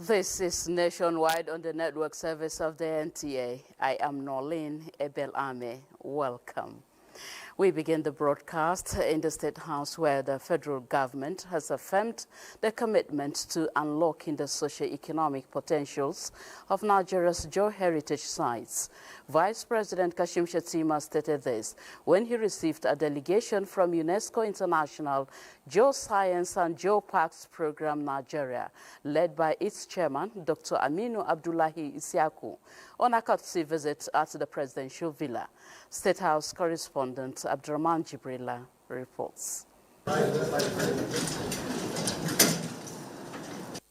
This is Nationwide on the network service of the NTA. I am Norlene Ebelame. Welcome. We begin the broadcast in the State House, where the federal government has affirmed the commitment to unlocking the socio-economic potentials of Nigeria's geoheritage sites. Vice President Kashim Shettima stated this when he received a delegation from UNESCO International Geoscience and Geoparks Programme Nigeria, led by its chairman, Dr. Aminu Abdullahi Isiaku, on a courtesy visit at the presidential villa. State House correspondent Abdurrahman Jibrila reports.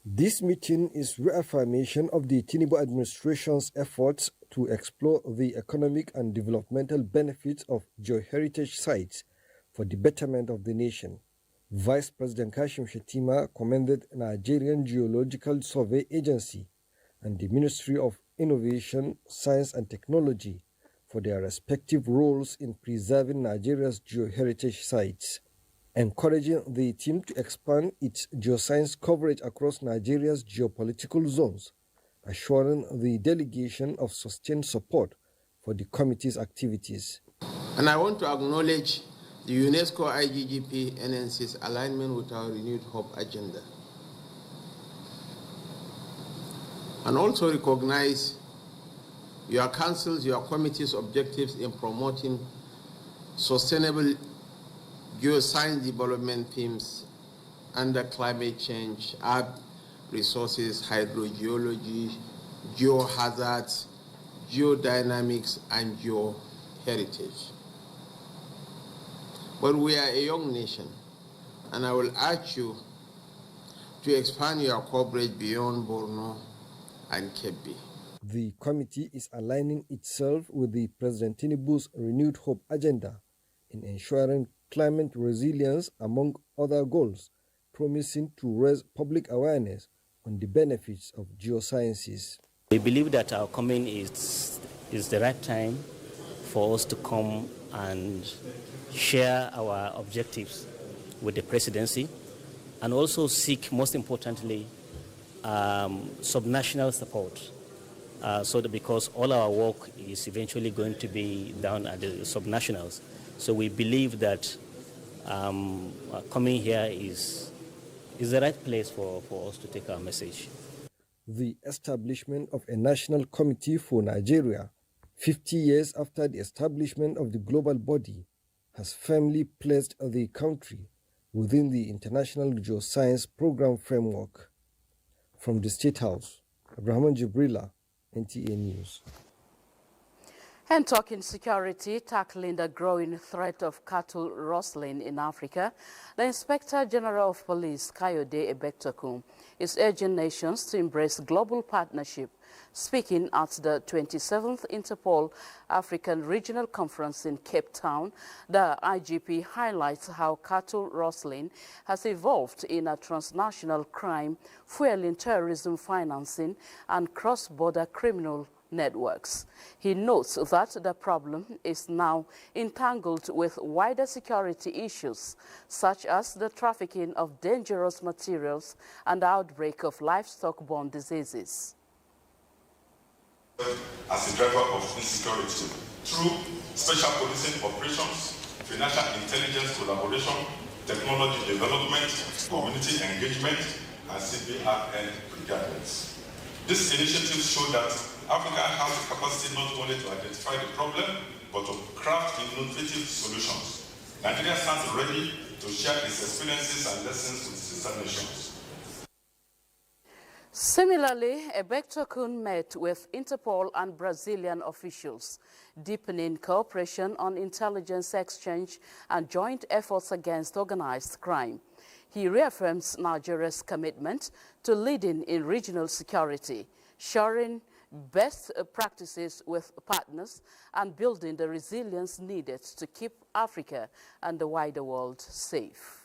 This meeting is reaffirmation of the Tinubu administration's efforts to explore the economic and developmental benefits of geoheritage sites for the betterment of the nation. Vice President Kashim Shettima commended Nigerian Geological Survey Agency and the Ministry of Innovation, Science and Technology for their respective roles in preserving Nigeria's geoheritage sites, encouraging the team to expand its geoscience coverage across Nigeria's geopolitical zones, assuring the delegation of sustained support for the committee's activities. And I want to acknowledge the UNESCO IGGP NNC's alignment with our renewed hope agenda, and also recognize your council's, your committee's objectives in promoting sustainable geoscience development themes under climate change, earth resources, hydrogeology, geohazards, geodynamics, and geoheritage. But we are a young nation, and I will urge you to expand your coverage beyond Borno and Kebbi. The committee is aligning itself with the President Tinubu's renewed hope agenda in ensuring climate resilience, among other goals, promising to raise public awareness on the benefits of geosciences. We believe that our coming is the right time for us to come and share our objectives with the presidency, and also seek, most importantly, subnational support. So that because all our work is eventually going to be done at the subnationals. So we believe that coming here is the right place for us to take our message. The establishment of a national committee for Nigeria, 50 years after the establishment of the global body, has firmly placed the country within the International Geoscience Programme framework. From the State House, Abdurrahman Jibrila, NTA News. And talking security, tackling the growing threat of cattle rustling in Africa, the Inspector General of Police, Kayode Ebektokum, is urging nations to embrace global partnership. Speaking at the 27th Interpol African Regional Conference in Cape Town, the IGP highlights how cattle rustling has evolved in a transnational crime, fueling terrorism financing and cross-border criminal networks. He notes that the problem is now entangled with wider security issues, such as the trafficking of dangerous materials and the outbreak of livestock-borne diseases. As a driver of insecurity, through special policing operations, financial intelligence collaboration, technology development, community engagement, and CBRN guidance. These initiatives show that Africa has the capacity not only to identify the problem, but to craft innovative solutions. Nigeria stands ready to share its experiences and lessons with sister nations. Similarly, Ebektokum met with Interpol and Brazilian officials, deepening cooperation on intelligence exchange and joint efforts against organized crime. He reaffirms Nigeria's commitment to leading in regional security, sharing best practices with partners, and building the resilience needed to keep Africa and the wider world safe.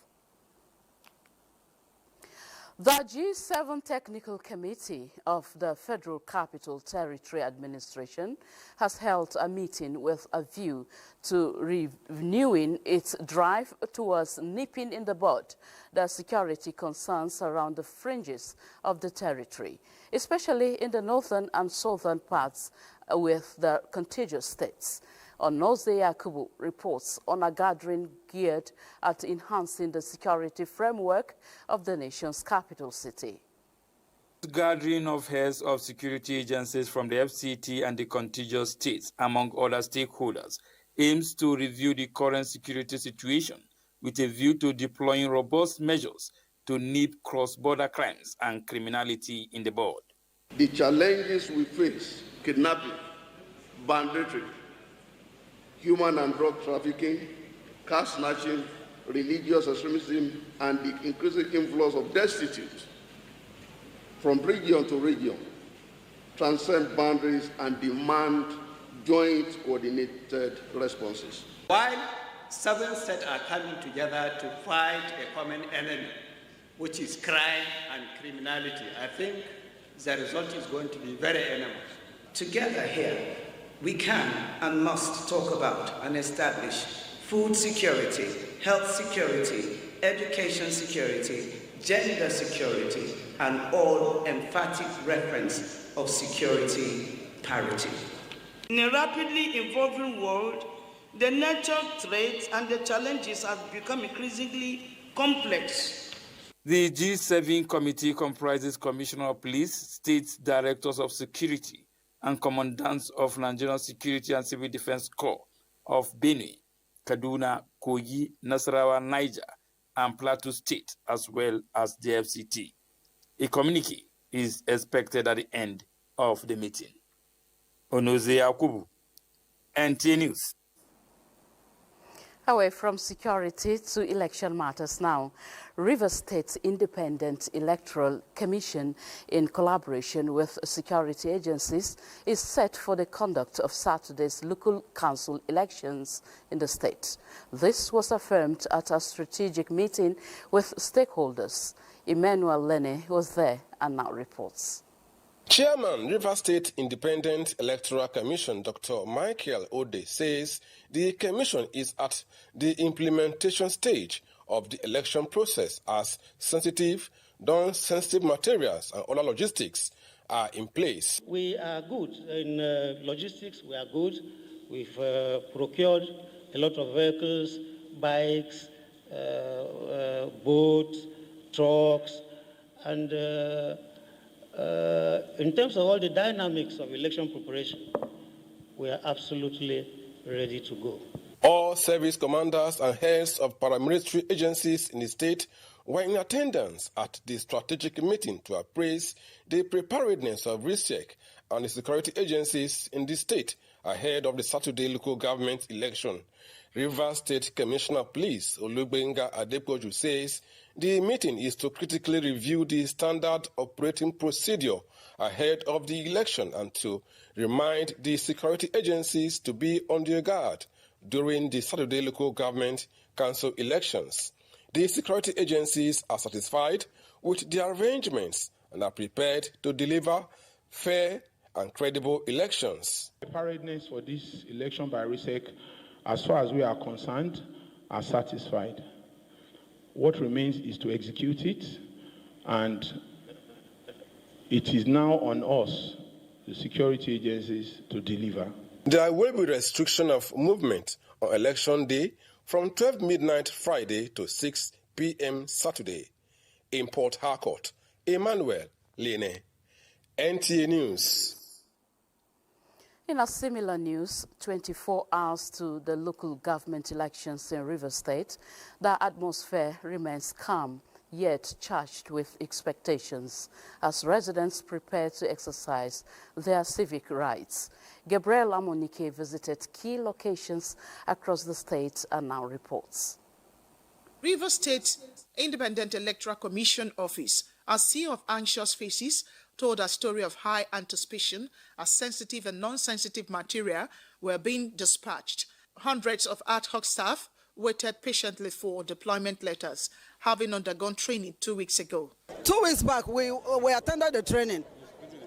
The G7 Technical Committee of the Federal Capital Territory Administration has held a meeting with a view to renewing its drive towards nipping in the bud the security concerns around the fringes of the territory, especially in the northern and southern parts with the contiguous states. Onoze Yakubu reports on a gathering geared at enhancing the security framework of the nation's capital city. The gathering of heads of security agencies from the FCT and the contiguous states, among other stakeholders, aims to review the current security situation with a view to deploying robust measures to nip cross-border crimes and criminality in the bud. The challenges we face, kidnapping, banditry, human and drug trafficking, caste snatching, religious extremism, and the increasing influence of destitute from region to region transcend boundaries and demand joint coordinated responses. While 7 states are coming together to fight a common enemy, which is crime and criminality, I think the result is going to be very enormous. Together here, we can and must talk about and establish food security, health security, education security, gender security, and all emphatic reference of security parity. In a rapidly evolving world, the nature of threats and the challenges have become increasingly complex. The G7 committee comprises Commissioner of Police, State Directors of Security, and Commandants of Nigerian Security and Civil Defense Corps of Benue, Kaduna, Kogi, Nasarawa, Niger, and Plateau State, as well as the FCT. A communique is expected at the end of the meeting. Onoze Yakubu, NTA News. Away from security to election matters now. Rivers State Independent Electoral Commission, in collaboration with security agencies, is set for the conduct of Saturday's local council elections in the state. This was affirmed at a strategic meeting with stakeholders. Emmanuel Lene was there and now reports. Chairman, River State Independent Electoral Commission, Dr. Michael Ode, says the commission is at the implementation stage of the election process as sensitive materials and other logistics are in place. We are good in logistics. We are good. We've procured a lot of vehicles, bikes, boats, trucks, and in terms of all the dynamics of election preparation, we are absolutely ready to go. All service commanders and heads of paramilitary agencies in the state were in attendance at the strategic meeting to appraise the preparedness of RISEC and the security agencies in the state ahead of the Saturday local government election. Rivers State Commissioner of Police Olugbenga Adepoju says the meeting is to critically review the standard operating procedure ahead of the election and to remind the security agencies to be on their guard during the Saturday local government council elections. The security agencies are satisfied with their arrangements and are prepared to deliver fair and credible elections. Preparedness for this election by RISEC, as far as we are concerned, are satisfied. What remains is to execute it, and it is now on us, the security agencies, to deliver. There will be restriction of movement on election day from 12 midnight Friday to 6 p.m. Saturday. In Port Harcourt, Emmanuel Lene, NTA News. In a similar news, 24 hours to the local government elections in Rivers State, the atmosphere remains calm, yet charged with expectations as residents prepare to exercise their civic rights. Gabriel Amonike visited key locations across the state and now reports. Rivers State Independent Electoral Commission Office, a sea of anxious faces, told a story of high anticipation as sensitive and non-sensitive material were being dispatched. Hundreds of ad hoc staff waited patiently for deployment letters, having undergone training 2 weeks ago. 2 weeks back, we attended the training.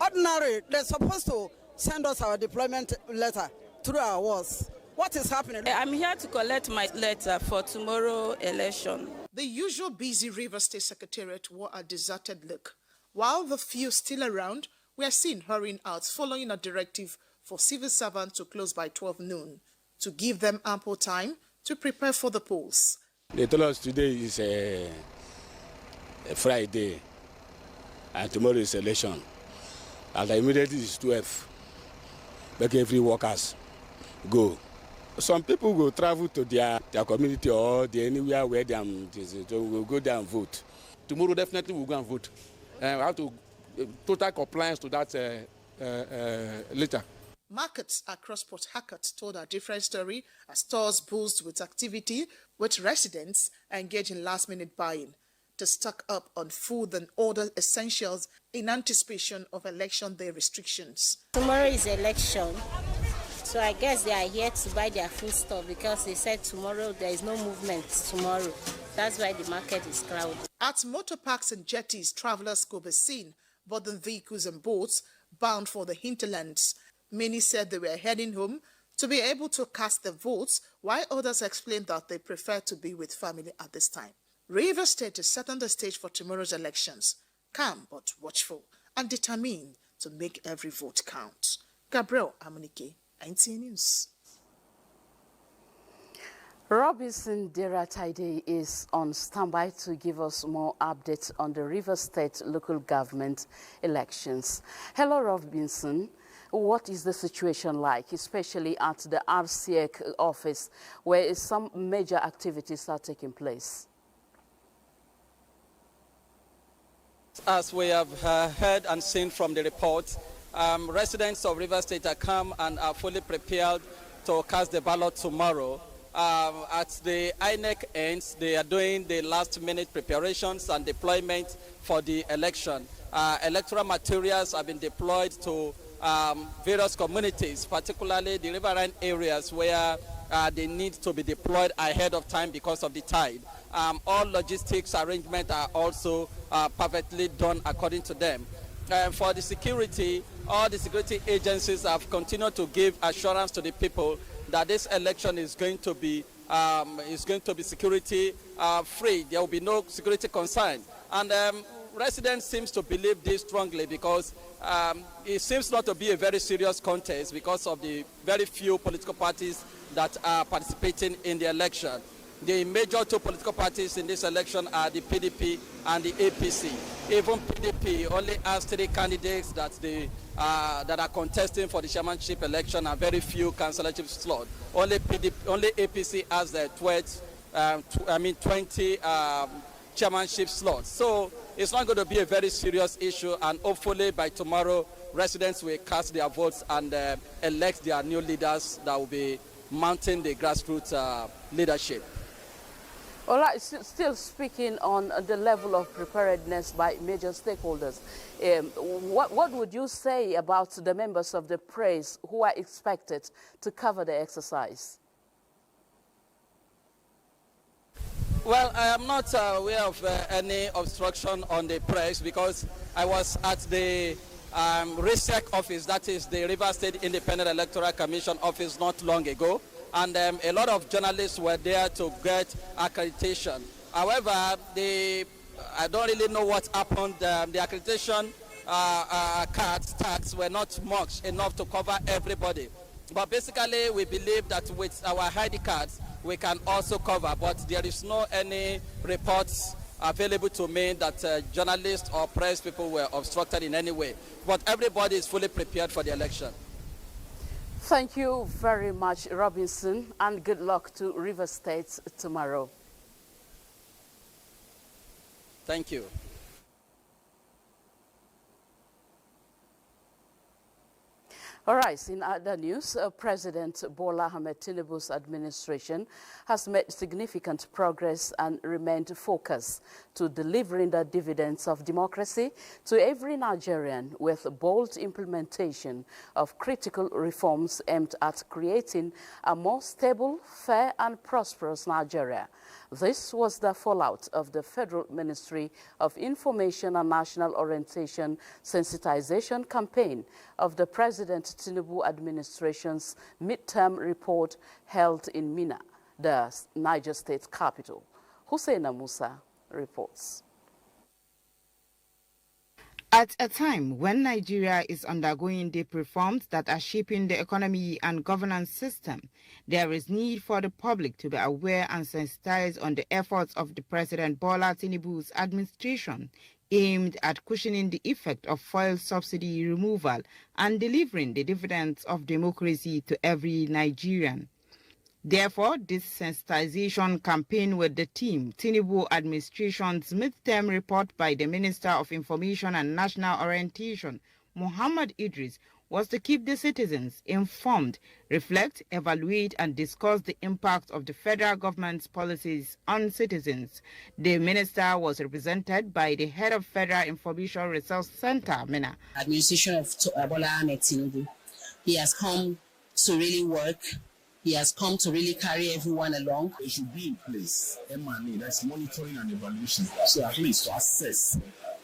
Ordinarily, they're supposed to send us our deployment letter through our walls. What is happening? I'm here to collect my letter for tomorrow election. The usual busy River State Secretariat wore a deserted look, while the few still around were seen hurrying out following a directive for civil servants to close by 12 noon to give them ample time to prepare for the polls. They told us today is a Friday and tomorrow is election. And immediately it's 12. Make every workers go. Some people will travel to their community or anywhere where they will go there and vote. Tomorrow definitely we'll go and vote. And we have to total compliance to that later. Markets across Port Harcourt told a different story as stores buzzed with activity, with residents engaged in last-minute buying to stock up on food and other essentials in anticipation of election day restrictions. Tomorrow is election, so I guess they are here to buy their food stuff because they said tomorrow there is no movement tomorrow. That's why the market is crowded. At motor parks and jetties, travelers could be seen boarding vehicles and boats bound for the hinterlands. Many said they were heading home to be able to cast their votes, while others explained that they prefer to be with family at this time. River State is set on the stage for tomorrow's elections, calm but watchful and determined to make every vote count. Gabriel Amunike, NTA News. Robinson Derataide is on standby to give us more updates on the River State local government elections. Hello, Robinson. What is the situation like, especially at the RCEC office, where some major activities are taking place? As we have heard and seen from the report, residents of River State are calm and are fully prepared to cast the ballot tomorrow. At the INEC ends, they are doing the last-minute preparations and deployment for the election. Electoral materials have been deployed to various communities, particularly the riverine areas where they need to be deployed ahead of time because of the tide. All logistics arrangements are also perfectly done according to them. For the security, all the security agencies have continued to give assurance to the people that this election is going to be security free. There will be no security concern. And residents seem to believe this strongly because it seems not to be a very serious contest because of the very few political parties that are participating in the election. The major two political parties in this election are the PDP and the APC. Even PDP only has 3 candidates that are contesting for the chairmanship election and very few councillorship slots. Only APC has the 20 chairmanship slots. So it's not going to be a very serious issue, and hopefully by tomorrow residents will cast their votes and elect their new leaders that will be mounting the grassroots leadership. All right, still speaking on the level of preparedness by major stakeholders, what would you say about the members of the press who are expected to cover the exercise? Well, I am not aware of any obstruction on the press because I was at the RISEC office, that is the River State Independent Electoral Commission office, not long ago. And a lot of journalists were there to get accreditation. However, I don't really know what happened. The accreditation tags were not much enough to cover everybody. But basically, we believe that with our ID cards, we can also cover. But there is no any reports available to me that journalists or press people were obstructed in any way. But everybody is fully prepared for the election. Thank you very much, Robinson, and good luck to River State tomorrow. Thank you. All right, in other news, President Bola Ahmed Tinubu's administration has made significant progress and remained focused to delivering the dividends of democracy to every Nigerian with bold implementation of critical reforms aimed at creating a more stable, fair and prosperous Nigeria. This was the fallout of the Federal Ministry of Information and National Orientation Sensitization campaign of the President Tinubu administration's midterm report held in Minna, the Niger State capital. Hussein Musa reports. At a time when Nigeria is undergoing deep reforms that are shaping the economy and governance system, there is need for the public to be aware and sensitized on the efforts of the President Bola Tinubu's administration aimed at cushioning the effect of fuel subsidy removal and delivering the dividends of democracy to every Nigerian. Therefore, this sensitization campaign with the team Tinubu administration's midterm report by the Minister of Information and National Orientation, Muhammad Idris, was to keep the citizens informed, reflect, evaluate and discuss the impact of the federal government's policies on citizens. The minister was represented by the head of Federal Information Resource Center, MENA. Administration of Bola Ahmed Tinubu. He has come to really work. He has come to really carry everyone along. It should be in place, M&A, that's monitoring and evaluation, so at least to assess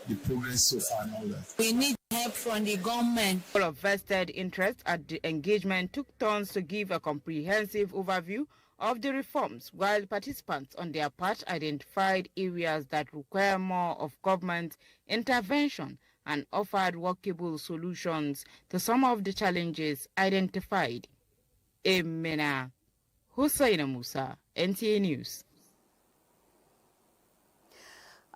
the progress so far and all that. We need help from the government. All of vested interest at the engagement took turns to give a comprehensive overview of the reforms, while participants on their part identified areas that require more of government intervention and offered workable solutions to some of the challenges identified. Emena Hussein Musa, NTA News.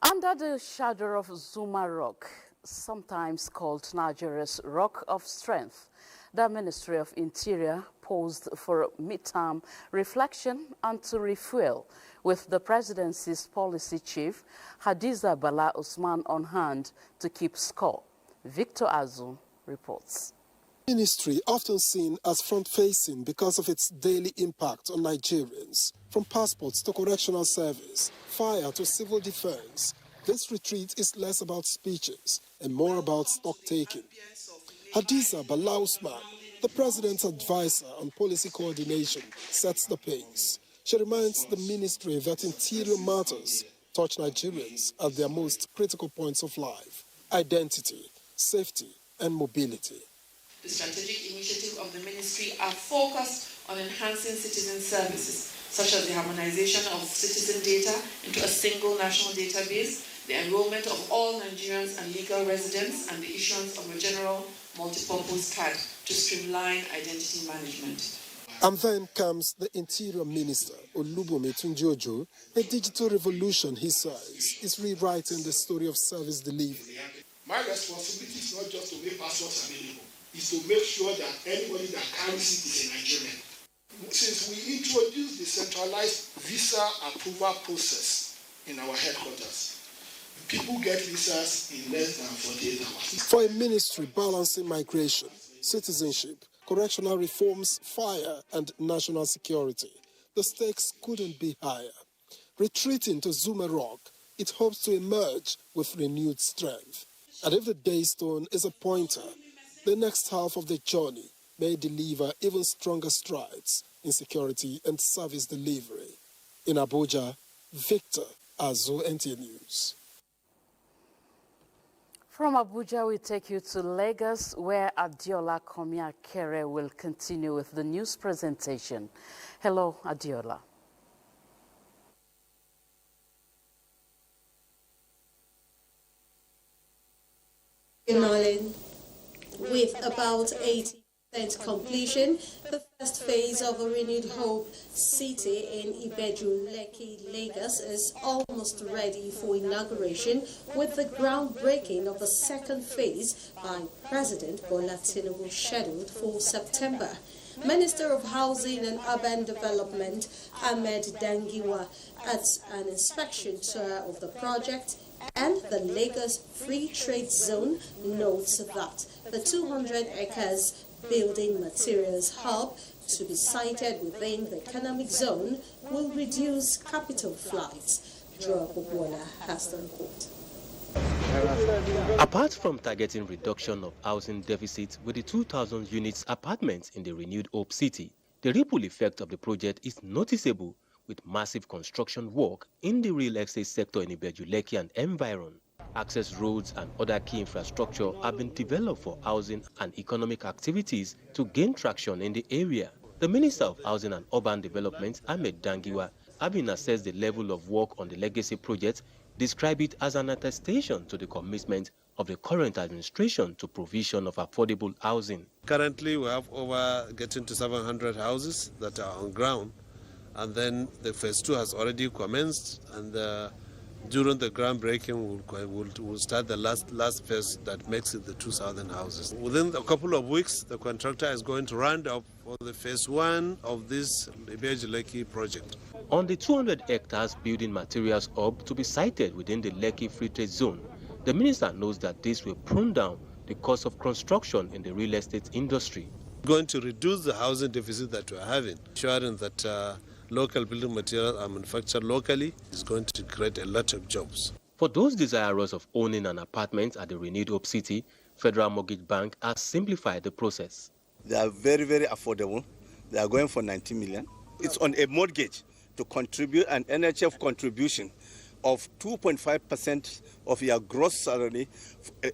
Under the shadow of Zuma Rock, sometimes called Nigeria's Rock of Strength, the Ministry of Interior paused for midterm reflection and to refuel, with the presidency's policy chief, Hadiza Bala Usman, on hand to keep score. Victor Azu reports. Ministry often seen as front-facing because of its daily impact on Nigerians. From passports to correctional service, fire to civil defense, this retreat is less about speeches and more about stock-taking. Hadiza Bala Usman, the president's advisor on policy coordination, sets the pace. She reminds the ministry that interior matters touch Nigerians at their most critical points of life: identity, safety, and mobility. The strategic initiatives of the ministry are focused on enhancing citizen services, such as the harmonization of citizen data into a single national database, the enrollment of all Nigerians and legal residents, and the issuance of a general multipurpose card to streamline identity management. And then comes the Interior Minister, Olubunmi Tunji-Ojo. A digital revolution, he says, is rewriting the story of service delivery. My responsibility is not just to make passports available, is to make sure that anybody that carries it is a Nigerian. Since we introduced the centralized visa approval process in our headquarters, people get visas in less than 48 hours. For a ministry balancing migration, citizenship, correctional reforms, fire, and national security, the stakes couldn't be higher. Retreating to Zuma Rock, it hopes to emerge with renewed strength. And if the Daystone is a pointer, the next half of the journey may deliver even stronger strides in security and service delivery. In Abuja, Victor Azu, NTA News. From Abuja, we take you to Lagos, where Adiola Komiakere will continue with the news presentation. Hello, Adiola. Good morning. With about 80% completion, the first phase of a renewed Hope City in Ibeju, Lekki, Lagos is almost ready for inauguration, with the groundbreaking of the second phase by President Bola Tinubu scheduled for September. Minister of Housing and Urban Development Ahmed Dangiwa at an inspection tour of the project and the Lagos Free Trade Zone notes that the 200 acres building materials hub to be sited within the economic zone will reduce capital flights. Joe Bobola has the report. Apart from targeting reduction of housing deficit with the 2,000 units apartments in the renewed Hope City, the ripple effect of the project is noticeable with massive construction work in the real estate sector in Ibeju, Lekki and environ. Access roads and other key infrastructure have been developed for housing and economic activities to gain traction in the area. The Minister of Housing and Urban Development, Ahmed Dangiwa, having assessed the level of work on the legacy project, described it as an attestation to the commitment of the current administration to provision of affordable housing. Currently, we have over getting to 700 houses that are on ground, and then the phase 2 has already commenced, and during the groundbreaking, we'll start the last phase that makes it the 2,000 houses. Within a couple of weeks, the contractor is going to round up for the phase 1 of this Ibeju Lekki project. On the 200 hectares building materials hub to be sited within the Lekki Free Trade Zone, the minister knows that this will prune down the cost of construction in the real estate industry. Going to reduce the housing deficit that we're having, ensuring that local building materials are manufactured locally is going to create a lot of jobs. For those desirous of owning an apartment at the renewed Hope City, Federal Mortgage Bank has simplified the process. They are very, very affordable. They are going for 90 million. It's on a mortgage to contribute an NHF contribution of 2.5% of your gross salary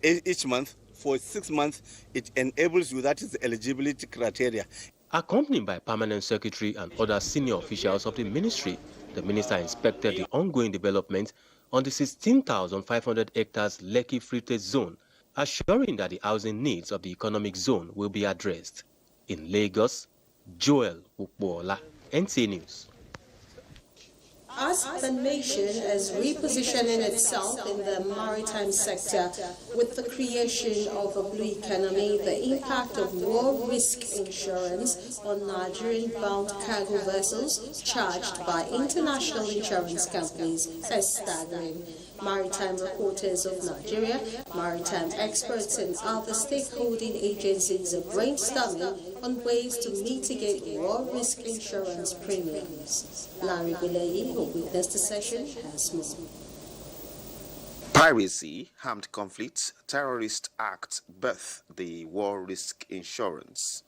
each month. For 6 months, it enables you, that is the eligibility criteria. Accompanied by Permanent Secretary and other senior officials of the ministry, the minister inspected the ongoing development on the 16,500 hectares Lekki Free Trade Zone, assuring that the housing needs of the economic zone will be addressed. In Lagos, Joel Ukbola, NTA News. As the nation is repositioning itself in the maritime sector with the creation of a blue economy, the impact of war risk insurance on Nigerian-bound cargo vessels charged by international insurance companies is staggering. Maritime reporters of Nigeria, maritime experts and other stakeholding agencies are brainstorming on ways to mitigate war risk insurance premiums. Larry Bileyi, who witnessed the session, has more. Piracy, armed conflicts, terrorist acts birth the war risk insurance.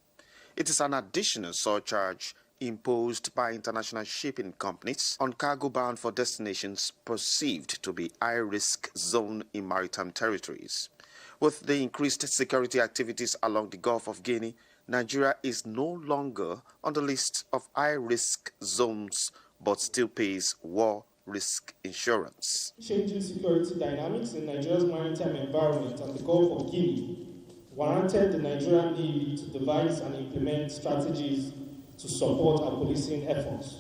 It is an additional surcharge imposed by international shipping companies on cargo bound for destinations perceived to be high-risk zone in maritime territories. With the increased security activities along the Gulf of Guinea, Nigeria is no longer on the list of high-risk zones but still pays war risk insurance. Changing security dynamics in Nigeria's maritime environment and the Gulf of Guinea warranted the Nigerian need to devise and implement strategies to support our policing efforts.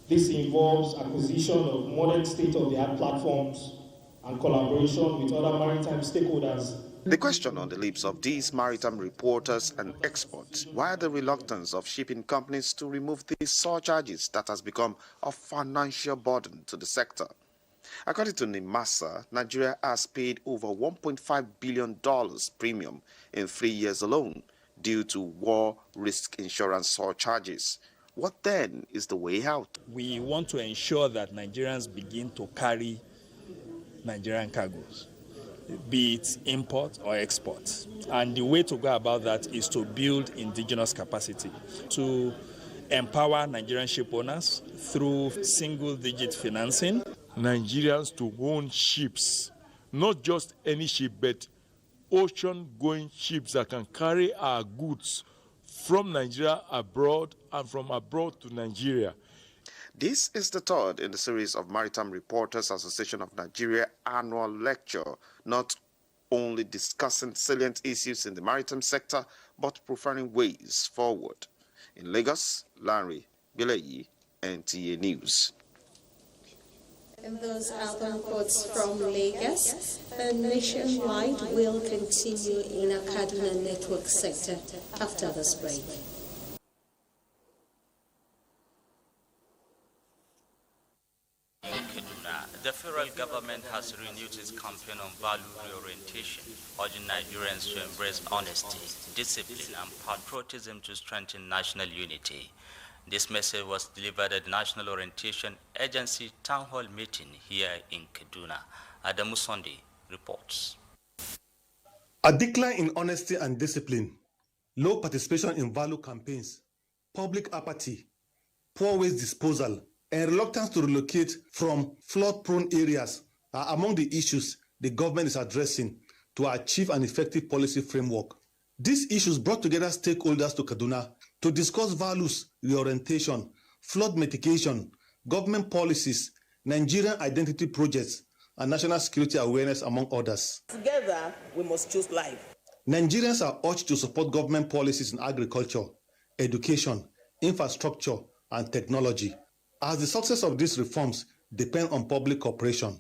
This involves acquisition of modern state-of-the-art platforms and collaboration with other maritime stakeholders. The question on the lips of these maritime reporters and experts: why the reluctance of shipping companies to remove these surcharges that has become a financial burden to the sector? According to NIMASA, Nigeria has paid over $1.5 billion premium in 3 years alone due to war risk insurance surcharges. What then is the way out? We want to ensure that Nigerians begin to carry Nigerian cargoes, be it import or export. And the way to go about that is to build indigenous capacity, to empower Nigerian ship owners through single-digit financing. Nigerians to own ships, not just any ship, but ocean-going ships that can carry our goods from Nigeria abroad and from abroad to Nigeria. This is the third in the series of Maritime Reporters Association of Nigeria annual lecture, not only discussing salient issues in the maritime sector, but preferring ways forward. In Lagos, Larry Bileyi, NTA News. In those other reports from Lagos, the nationwide will continue in a Kaduna network sector after this break. The Federal federal government has renewed its campaign on value reorientation, urging Nigerians to embrace honesty, discipline, and patriotism to strengthen national unity. This message was delivered at the National Orientation Agency Town Hall meeting here in Kaduna. Adamu Sunday reports. A decline in honesty and discipline, low participation in value campaigns, public apathy, poor waste disposal, and reluctance to relocate from flood-prone areas are among the issues the government is addressing to achieve an effective policy framework. These issues brought together stakeholders to Kaduna to discuss values reorientation, flood mitigation, government policies, Nigerian identity projects, and national security awareness, among others. Together, we must choose life. Nigerians are urged to support government policies in agriculture, education, infrastructure, and technology, as the success of these reforms depend on public cooperation.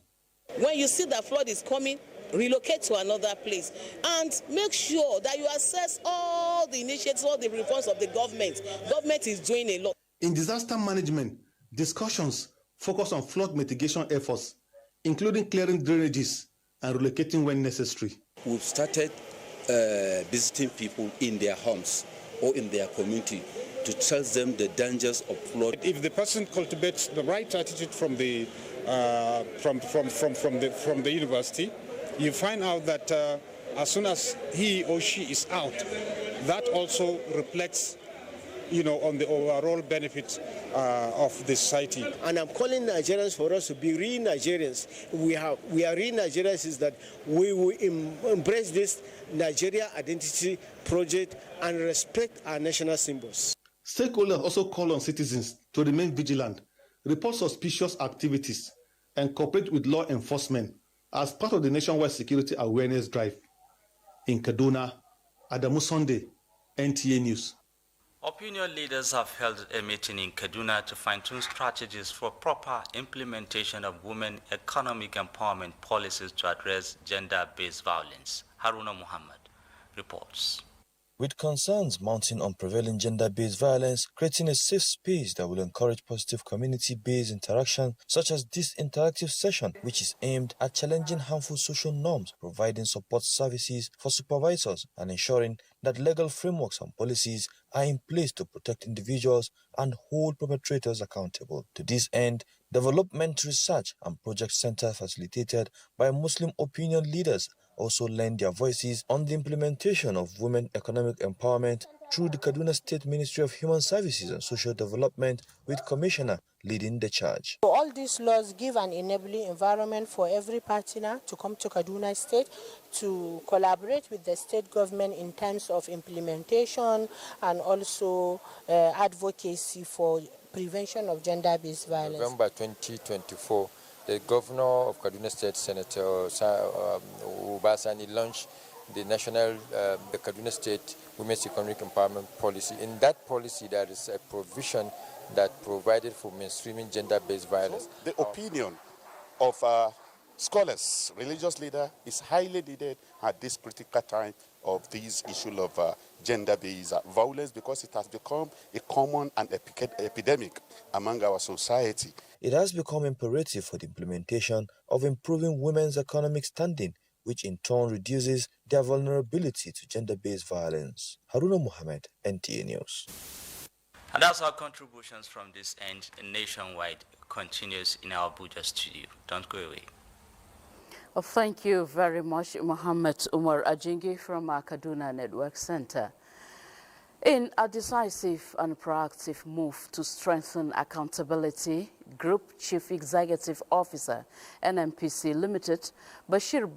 When you see that flood is coming, relocate to another place and make sure that you assess all the initiatives, all the reforms of the government. Government is doing a lot. In disaster management, discussions focus on flood mitigation efforts, including clearing drainages and relocating when necessary. We've started visiting people in their homes or in their community to tell them the dangers of flood. If the person cultivates the right attitude from the university, you find out that as soon as he or she is out, that also reflects, on the overall benefits of the society. And I'm calling Nigerians for us to be real Nigerians. We are real Nigerians is that we will embrace this Nigeria identity project and respect our national symbols. Stakeholders also call on citizens to remain vigilant, report suspicious activities, and cooperate with law enforcement as part of the nationwide security awareness drive. In Kaduna, Adamu Sunday, NTA News. Opinion leaders have held a meeting in Kaduna to fine-tune strategies for proper implementation of women economic empowerment policies to address gender-based violence. Haruna Muhammad reports. With concerns mounting on prevailing gender-based violence, creating a safe space that will encourage positive community-based interaction, such as this interactive session, which is aimed at challenging harmful social norms, providing support services for supervisors, and ensuring that legal frameworks and policies are in place to protect individuals and hold perpetrators accountable. To this end, development research and project center facilitated by Muslim opinion leaders also lend their voices on the implementation of women economic empowerment through the Kaduna State Ministry of Human Services and Social Development, with Commissioner leading the charge. All these laws give an enabling environment for every partner to come to Kaduna State to collaborate with the state government in terms of implementation and also advocacy for prevention of gender-based violence. November 2024, the governor of Kaduna State, Senator Ubasani, launched the the Kaduna State Women's Economic Empowerment Policy. In that policy, there is a provision that provided for mainstreaming gender-based violence. So the opinion of scholars, religious leaders, is highly needed at this critical time of this issue of gender-based violence, because it has become a common and epidemic among our society. It has become imperative for the implementation of improving women's economic standing, which in turn reduces their vulnerability to gender-based violence. Haruna Muhammad, NTA News. And that's our contributions from this end nationwide continues in our Abuja studio. Don't go away. Well, thank you very much, Mohammed Umar Ajingi from our Kaduna Network Center. In a decisive and proactive move to strengthen accountability, Group Chief Executive Officer, NNPC Limited, Bashir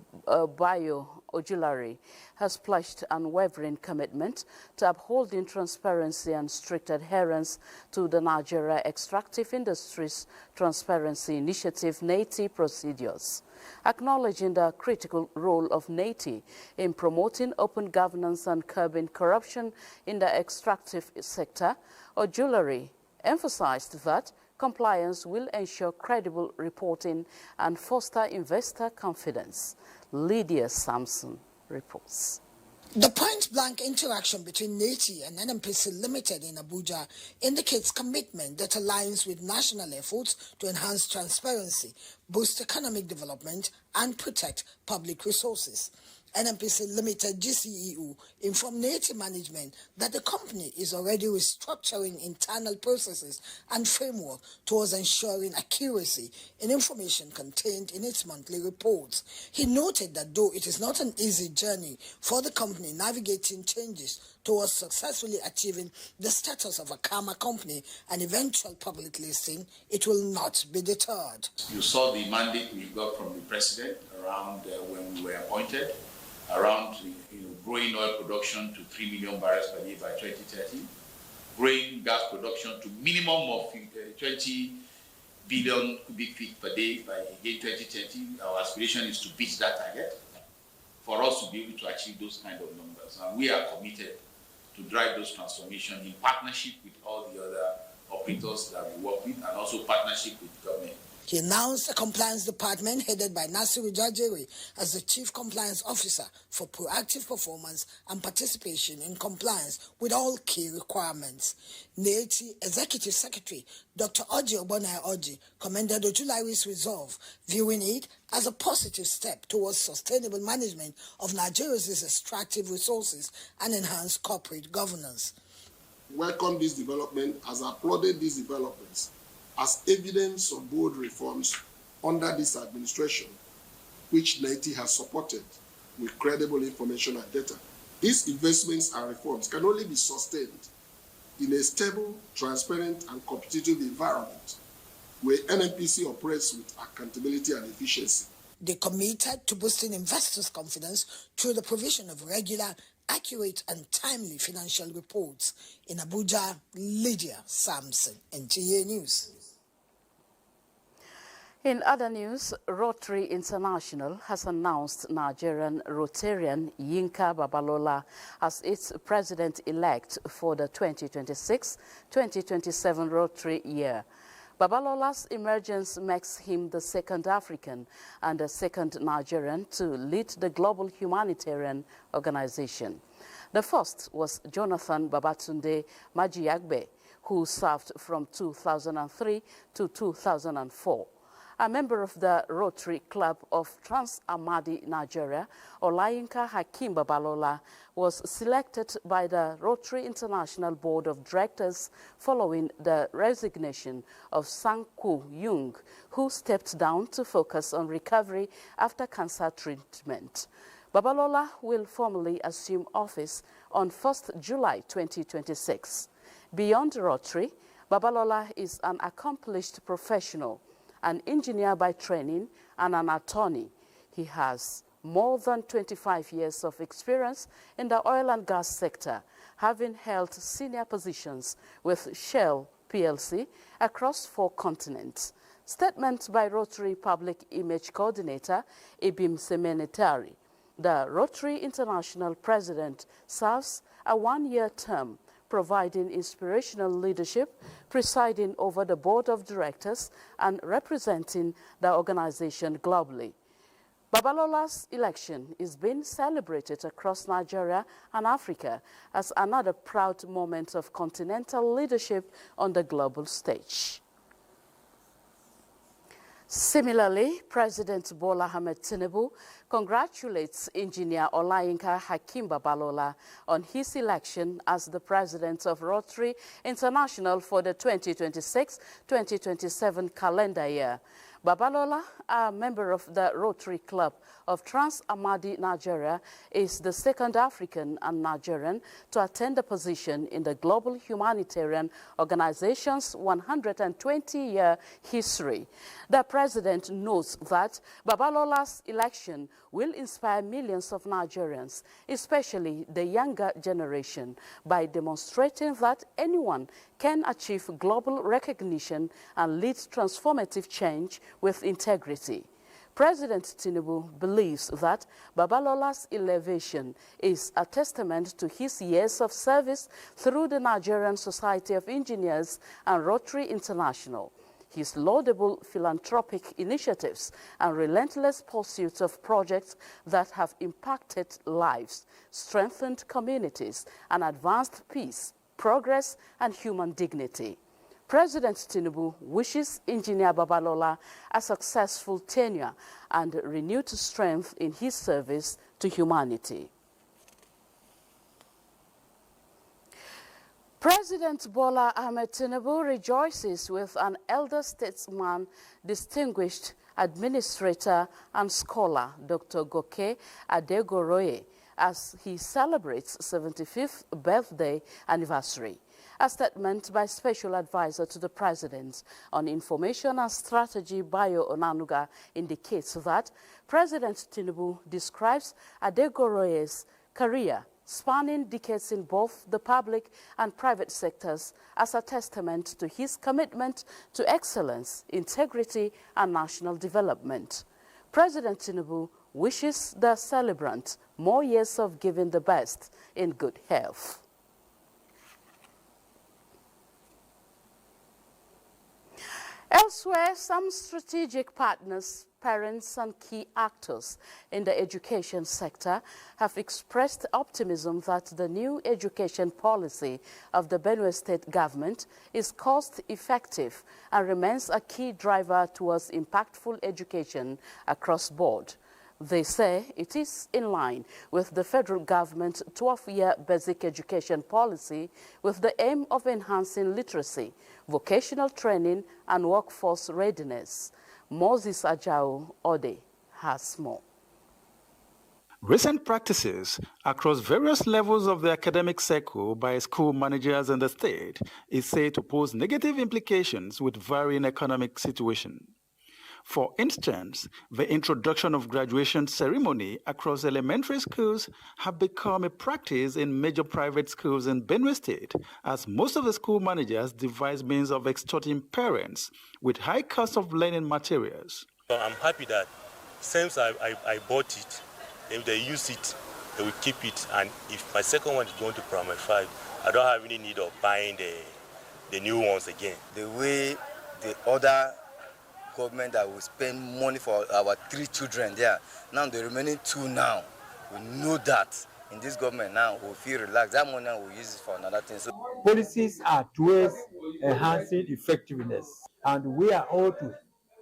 Bayo Ojulari, has pledged unwavering commitment to upholding transparency and strict adherence to the Nigeria Extractive Industries Transparency Initiative (NTA) procedures. Acknowledging the critical role of NTA in promoting open governance and curbing corruption in the extractive sector, Ojulari emphasized that compliance will ensure credible reporting and foster investor confidence. Lydia Sampson reports. The point-blank interaction between NTA and NMPC Limited in Abuja indicates commitment that aligns with national efforts to enhance transparency, boost economic development, and protect public resources. NMPC Limited GCEU informed NTA management that the company is already restructuring internal processes and framework towards ensuring accuracy in information contained in its monthly reports. He noted that though it is not an easy journey for the company navigating changes towards successfully achieving the status of a Karma company and eventual public listing, it will not be deterred. You saw the mandate we got from the president around when we were appointed, around growing oil production to 3 million barrels per day by 2030, growing gas production to minimum of 20 billion cubic feet per day by again 2030. Our aspiration is to beat that target for us to be able to achieve those kind of numbers. And we are committed to drive those transformations in partnership with all the other operators that we work with and also partnership with government. He announced a compliance department headed by Nasiru Jajere as the Chief Compliance Officer for proactive performance and participation in compliance with all key requirements. NTA Executive Secretary Dr. Oji Obonai Oji commended Ojulari's resolve, viewing it as a positive step towards sustainable management of Nigeria's extractive resources and enhanced corporate governance. Welcome this development, has applauded these developments as evidence of bold reforms under this administration, which NTA has supported with credible information and data. These investments and reforms can only be sustained in a stable, transparent, and competitive environment where NMPC operates with accountability and efficiency. They committed to boosting investors' confidence through the provision of regular, accurate, and timely financial reports. In Abuja, Lydia Sampson, NTA News. In other news, Rotary International has announced Nigerian Rotarian Yinka Babalola as its president-elect for the 2026-2027 Rotary year. Babalola's emergence makes him the second African and the second Nigerian to lead the global humanitarian organization. The first was Jonathan Babatunde Majiyagbe, who served from 2003 to 2004. A member of the Rotary Club of Trans-Amadi, Nigeria, Olayinka Hakim Babalola, was selected by the Rotary International Board of Directors following the resignation of Sanku Yung, who stepped down to focus on recovery after cancer treatment. Babalola will formally assume office on 1st July 2026. Beyond Rotary, Babalola is an accomplished professional, an engineer by training, and an attorney. He has more than 25 years of experience in the oil and gas sector, having held senior positions with Shell PLC across 4 continents. Statement by Rotary Public Image Coordinator Ibim Semenetari. The Rotary International President serves a 1-year term, providing inspirational leadership, presiding over the board of directors, and representing the organization globally. Babalola's election is being celebrated across Nigeria and Africa as another proud moment of continental leadership on the global stage. Similarly, President Bola Ahmed Tinubu congratulates engineer Olayinka Hakim Babalola on his election as the president of Rotary International for the 2026-2027 calendar year. Babalola, a member of the Rotary Club of Trans-Amadi, Nigeria, is the second African and Nigerian to attain the position in the global humanitarian organization's 120-year history. The president notes that Babalola's election will inspire millions of Nigerians, especially the younger generation, by demonstrating that anyone can achieve global recognition and lead transformative change with integrity. President Tinubu believes that Babalola's elevation is a testament to his years of service through the Nigerian Society of Engineers and Rotary International. his laudable philanthropic initiatives and relentless pursuit of projects that have impacted lives, strengthened communities, and advanced peace, progress, and human dignity. President Tinubu wishes Engineer Babalola a successful tenure and renewed strength in his service to humanity. President Bola Ahmed Tinubu rejoices with an elder statesman, distinguished administrator and scholar, Dr. Goke Adegoroye, as he celebrates 75th birthday anniversary. A statement by Special Advisor to the President on Information and Strategy, Bayo Onanuga, indicates that President Tinubu describes Adegoroye's career, spanning decades in both the public and private sectors, as a testament to his commitment to excellence, integrity, and national development. President Tinubu wishes the celebrant more years of giving the best in good health. Elsewhere, some strategic partners, parents, and key actors in the education sector have expressed optimism that the new education policy of the Benue State government is cost-effective and remains a key driver towards impactful education across board. They say it is in line with the federal government's 12-year basic education policy with the aim of enhancing literacy, vocational training, and workforce readiness. Moses Ajao Ode has more. Recent practices across various levels of the academic cycle by school managers in the state is said to pose negative implications with varying economic situations. For instance, the introduction of graduation ceremony across elementary schools have become a practice in major private schools in Benue State, as most of the school managers devise means of extorting parents with high cost of learning materials. I'm happy that since I bought it, if they use it, they will keep it. And if my second one is going to primary 5, I don't have any need of buying the new ones again. The way the other government that will spend money for our 3 children there, now the remaining 2 now, we know that in this government now we feel relaxed. That money we'll use it for another thing. So policies are towards enhancing effectiveness, and we are all to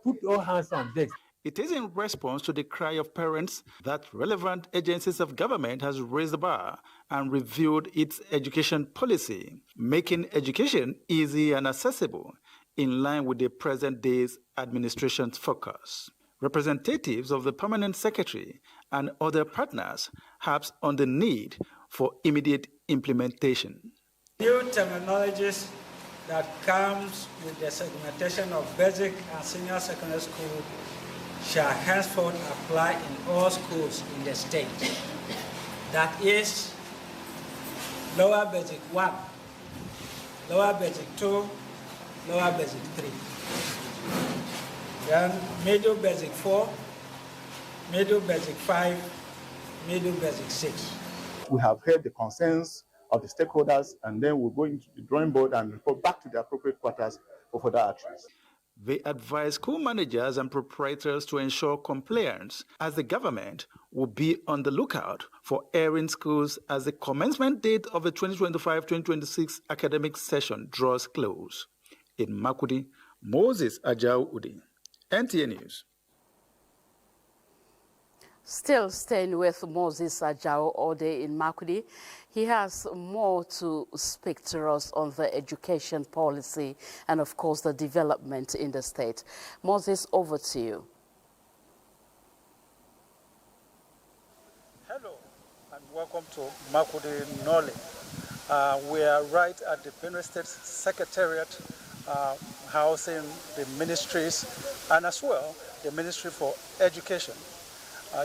put all hands on deck. It is in response to the cry of parents that relevant agencies of government has raised the bar and reviewed its education policy, making education easy and accessible, in line with the present day's administration's focus. Representatives of the Permanent Secretary and other partners harps on the need for immediate implementation. New terminologies that comes with the segmentation of basic and senior secondary school shall henceforth apply in all schools in the state. That is lower basic 1, lower basic 2, lower basic 3. Then middle basic 4, middle basic 5, middle basic 6. We have heard the concerns of the stakeholders, and then we'll go into the drawing board and report back to the appropriate quarters for further actions. They advise school managers and proprietors to ensure compliance, as the government will be on the lookout for erring schools as the commencement date of the 2025-2026 academic session draws close. In Makurdi, Moses Ajao Udi, NTA News. Still staying with Moses Ajao Ode in Makurdi, he has more to speak to us on the education policy and, of course, the development in the state. Moses, over to you. Hello, and welcome to Makurdi Nole. We are right at the Benue State Secretariat, housing the ministries and as well the Ministry for Education.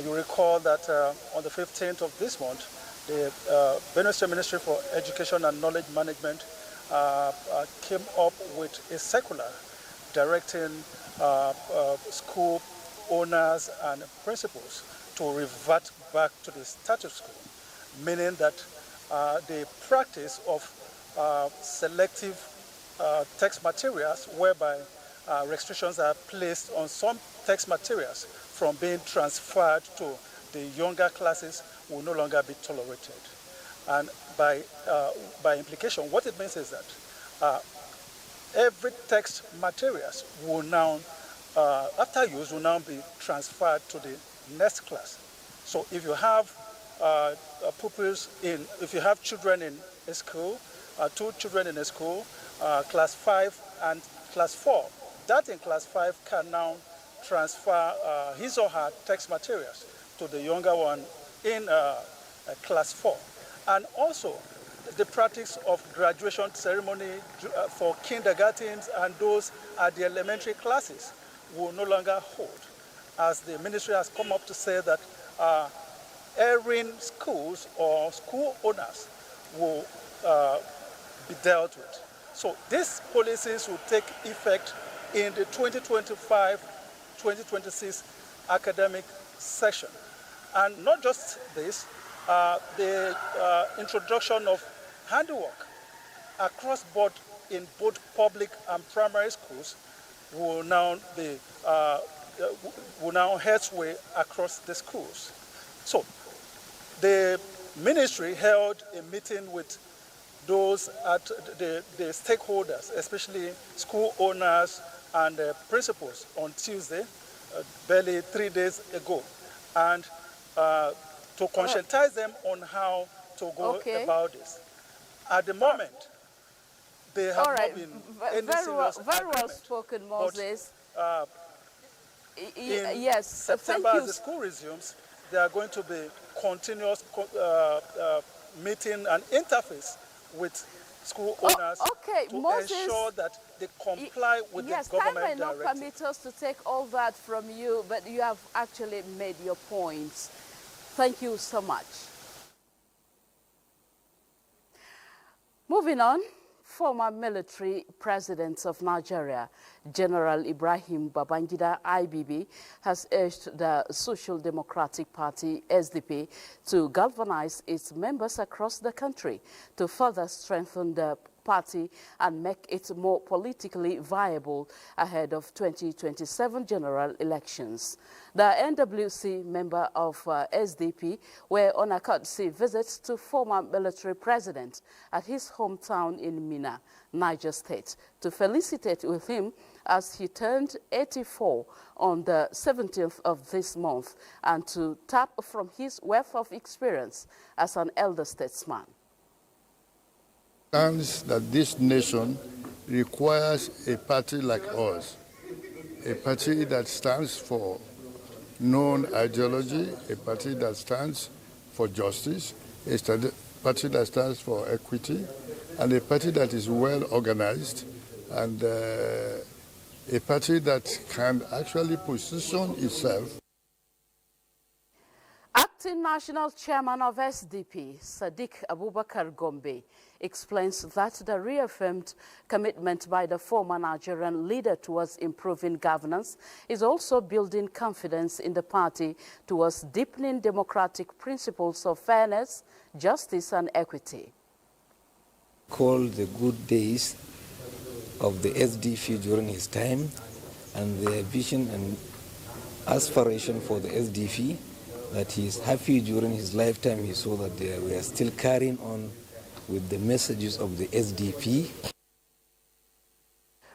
You recall that on the 15th of this month, the Benue State Ministry for Education and Knowledge Management came up with a circular directing school owners and principals to revert back to the status quo, meaning that the practice of selective text materials whereby restrictions are placed on some text materials from being transferred to the younger classes will no longer be tolerated. And by implication, what it means is that every text materials will now, after use, will now be transferred to the next class. So if you have pupils if you have children in a school, 2 children in a school, class 5 and class 4, that in class 5 can now transfer his or her text materials to the younger one in class 4. And also, the practice of graduation ceremony for kindergartens and those at the elementary classes will no longer hold, as the ministry has come up to say that erring schools or school owners will be dealt with. So these policies will take effect in the 2025-2026 academic session. And not just this, the introduction of handiwork across board in both public and primary schools will now be will now head its way across the schools. So the ministry held a meeting with those at the stakeholders, especially school owners and principals, on Tuesday, barely 3 days ago, and to conscientize them on how to go about this. At the moment, they have not been any serious very well spoken, Moses. But, yes, September, as the school resumes, there are going to be continuous meeting and interface with school owners to ensure that they comply with the government directive. Yes, time may not permit us to take all that from you, but you have actually made your points. Thank you so much. Moving on, former military president of Nigeria, General Ibrahim Babangida IBB, has urged the Social Democratic Party, SDP, to galvanize its members across the country to further strengthen the party and make it more politically viable ahead of 2027 general elections. The NWC member of SDP were on a courtesy visit to former military president at his hometown in Minna, Niger State, to felicitate with him as he turned 84 on the 17th of this month and to tap from his wealth of experience as an elder statesman. That this nation requires a party like us, a party that stands for known ideology, a party that stands for justice, a party that stands for equity, and a party that is well organized, and a party that can actually position itself. Acting National Chairman of SDP, Sadiq Abubakar Gombe, explains that the reaffirmed commitment by the former Nigerian leader towards improving governance is also building confidence in the party towards deepening democratic principles of fairness, justice and equity. Call the good days of the SDP during his time and the vision and aspiration for the SDP, that he is happy during his lifetime he saw that we are still carrying on with the messages of the SDP.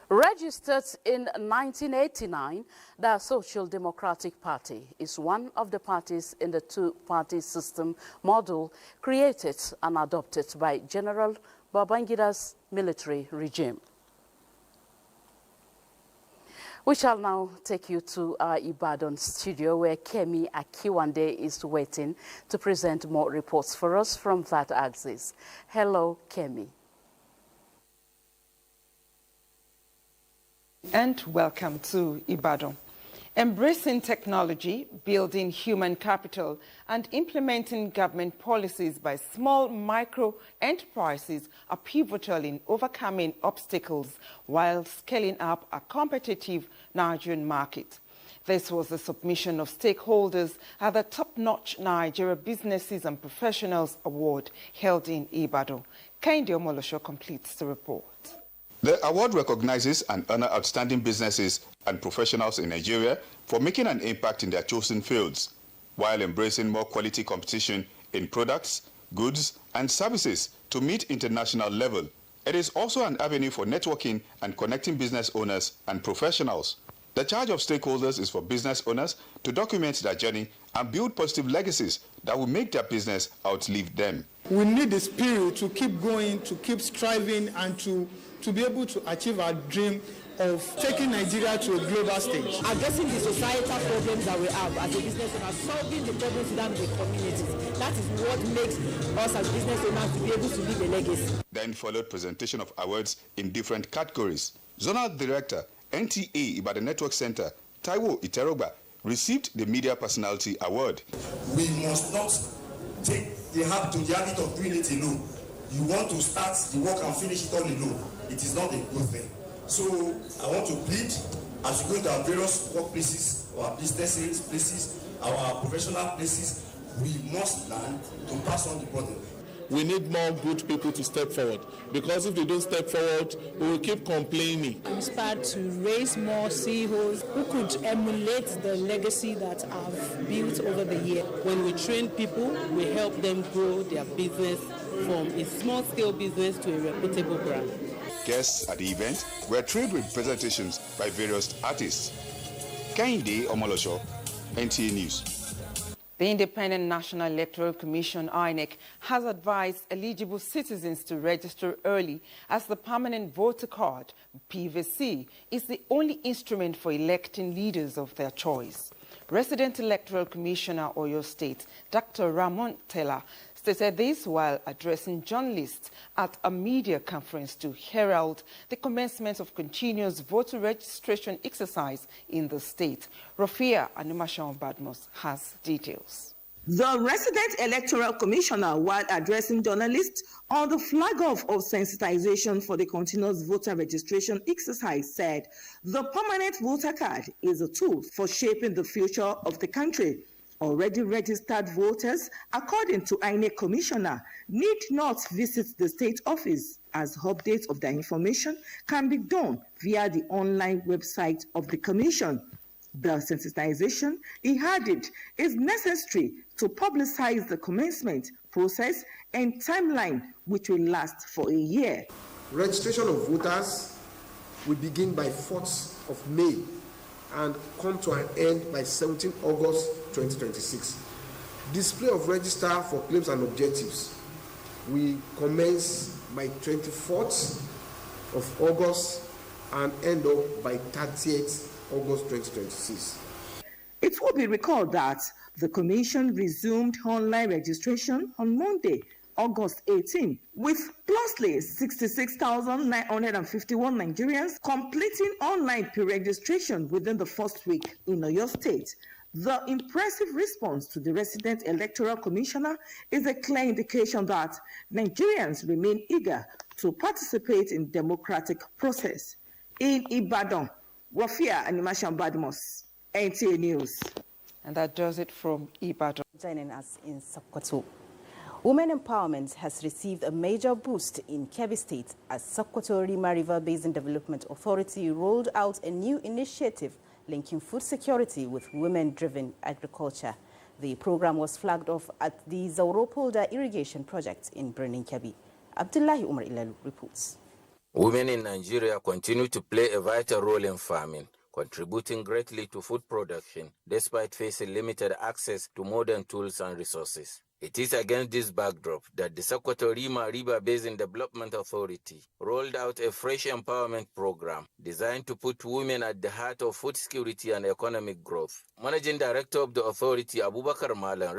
Registered in 1989, the Social Democratic Party is one of the parties in the two-party system model created and adopted by General Babangida's military regime. We shall now take you to our Ibadan studio where Kemi Akiwande is waiting to present more reports for us from that axis. Hello, Kemi. And welcome to Ibadan. Embracing technology, building human capital, and implementing government policies by small micro enterprises are pivotal in overcoming obstacles while scaling up a competitive Nigerian market. This was the submission of stakeholders at the top-notch Nigeria Businesses and Professionals Award held in Ibadan. Kehinde Omolosho completes the report. The award recognizes and honors outstanding businesses and professionals in Nigeria for making an impact in their chosen fields, while embracing more quality competition in products, goods, and services to meet international level. It is also an avenue for networking and connecting business owners and professionals. The charge of stakeholders is for business owners to document their journey and build positive legacies that will make their business outlive them. We need the spirit to keep going, to keep striving, and to be able to achieve our dream of taking Nigeria to a global stage. Addressing the societal problems that we have as a business owner, solving the problems in the communities. That is what makes us as business owners to be able to leave a legacy. Then followed presentation of awards in different categories. Zonal Director, NTA Ibadan Network Center, Taiwo Iterogba, received the Media Personality Award. We must not take the habit of doing it alone. You want to start the work and finish it all alone. It is not a good thing. So I want to plead, as we go to our various workplaces, our businesses places, our professional places, we must learn to pass on the burden. We need more good people to step forward, because if they don't step forward, we will keep complaining. Inspired to raise more CEOs who could emulate the legacy that I've built over the year. When we train people, we help them grow their business from a small-scale business to a reputable brand. Guests at the event were trained with presentations by various artists. Kehinde Omolosho, NTA News. The Independent National Electoral Commission, INEC, has advised eligible citizens to register early, as the permanent voter card, PVC, is the only instrument for electing leaders of their choice. Resident Electoral Commissioner, Oyo State, Dr. Ramon Tella, stated this while addressing journalists at a media conference to herald the commencement of continuous voter registration exercise in the state. Rafia Animashaun Badmos has details. The resident electoral commissioner, while addressing journalists on the flag off of sensitization for the continuous voter registration exercise, said the permanent voter card is a tool for shaping the future of the country. Already registered voters, according to INEC Commissioner, need not visit the state office, as updates of their information can be done via the online website of the Commission. The sensitization, he added, is necessary to publicize the commencement process and timeline, which will last for a year. Registration of voters will begin by 4th of May and come to an end by 17 August 2026. Display of register for claims and objectives will commence by 24th of August and end up by 30th August 2026. It will be recalled that the Commission resumed online registration on Monday, August 18, with closely 66,951 Nigerians completing online pre-registration within the first week in Oyo State. The impressive response to the resident electoral commissioner is a clear indication that Nigerians remain eager to participate in democratic process. In Ibadan, Rafia Animashaun Badmos, NTA News. And that does it from Ibadan. Joining us in Sokoto. Women empowerment has received a major boost in Kebbi State as Sokoto Rima River Basin Development Authority rolled out a new initiative linking food security with women-driven agriculture. The program was flagged off at the Zauropolda irrigation project in Birnin Kebbi. Abdullahi Umar Ilalu reports. Women in Nigeria continue to play a vital role in farming, contributing greatly to food production despite facing limited access to modern tools and resources. It is against this backdrop that the Sokoto Rima River Basin Development Authority rolled out a fresh empowerment program designed to put women at the heart of food security and economic growth. Managing Director of the authority, Abubakar Malan,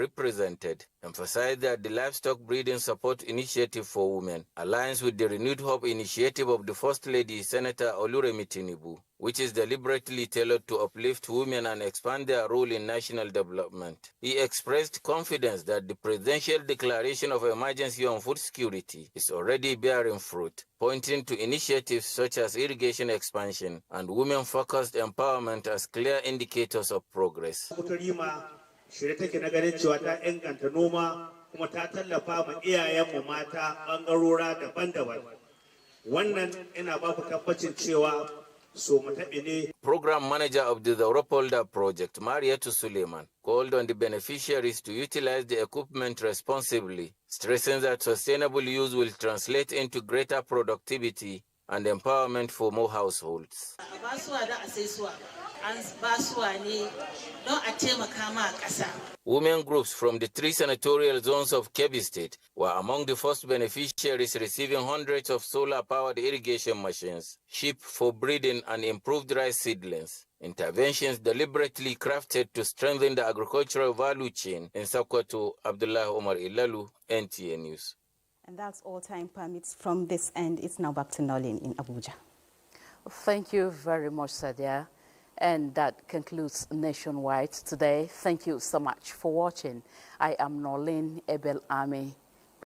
emphasized that the Livestock Breeding Support Initiative for Women aligns with the Renewed Hope initiative of the First Lady, Senator Oluremi Tinubu, which is deliberately tailored to uplift women and expand their role in national development. He expressed confidence that the Presidential Declaration of Emergency on Food Security is already bearing fruit, pointing to initiatives such as irrigation expansion and women-focused empowerment as clear indicators of progress. Program manager of the Europolda project, Mariatu Suleiman, called on the beneficiaries to utilize the equipment responsibly, stressing that sustainable use will translate into greater productivity and empowerment for more households. Women groups from the 3 senatorial zones of Kebbi State were among the first beneficiaries receiving hundreds of solar-powered irrigation machines, sheep for breeding and improved rice seedlings. Interventions deliberately crafted to strengthen the agricultural value chain in Sokoto. Abdullah Omar Ilalu, NTA News. And that's all time permits from this end. It's now back to Nolin in Abuja. Thank you very much, Sadia. And that concludes Nationwide today. Thank you so much for watching. I am Nolin Ebel Ame.